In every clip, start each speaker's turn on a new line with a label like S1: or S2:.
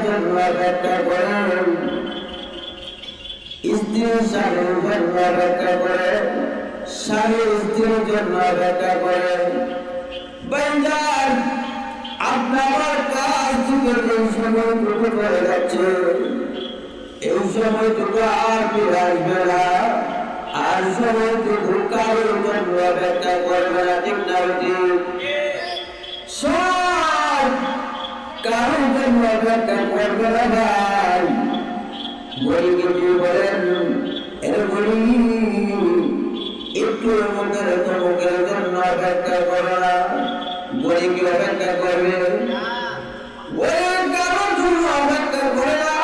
S1: জন্য অপেক্ষা করেন, স্ত্রী স্বামীর জন্য অপেক্ষা করেন, স্বামী স্ত্রীর জন্য অপেক্ষা করেন। বান্দার আপনার কাজ থেকে যে সময়টুকু করে যাচ্ছে, এই সময়টুকু আর ফিরে আসবে না, আর সময়টুকু কারোর জন্য অপেক্ষা করবে না। ঠিক না ঠিক? সব কারোর জন্য অপেক্ষা করবে না ভাই। গরিবকে কি বলেন? এর গরিব একটু মুখের চমকের জন্য অপেক্ষা করে না, গরিবকে অপেক্ষা করবে। গরিব কারোর জন্য অপেক্ষা করে না।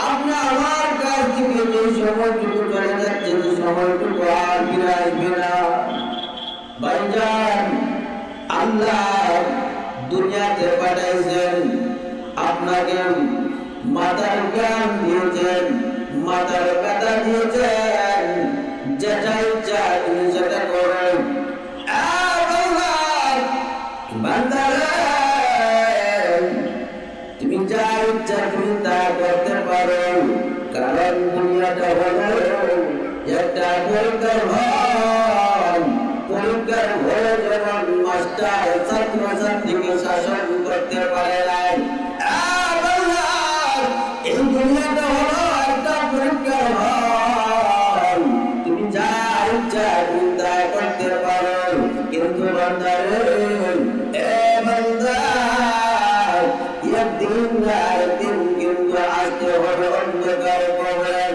S1: আপনি আমার কাছ থেকে যে সময়টুকু চলে যাচ্ছে, যে সময়টুকু আর ফিরে আসবে না। ভাইজান, আল্লাহ দুনিয়াতে পাঠাইছেন, আপনাকে মাথার জ্ঞান দিয়েছেন, মাথার ব্যথা দিয়েছেন, যেটা ইচ্ছা তুমি সেটা করেন। তুমি যা ইচ্ছা তুমি তা করতে পারো, কারণ দুনিয়াটা হলো একটা পরীক্ষার ঘর। পরীক্ষার ঘরে যেমন মাস্টার ছাত্র ছাত্রীকে শাসন করতে পারে না, এই দুনিয়াটা হলো একটা পরীক্ষার ঘর। তুমি যা ইচ্ছা তুমি তা করতে পারো, কিন্তু বান্দারে, এ বান্দা, একদিন না একদিন কিন্তু আসতে হবে অন্ধকার কবরে।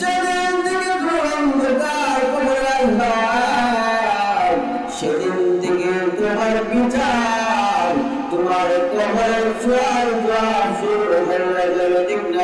S1: যেদিন থেকে অন্ধকার কবরে আসবে, সেদিন থেকে তোমার বিচার, তোমার কবরের জোয়ার জোয়ার শুরু হয়ে যাবে। ঠিক না?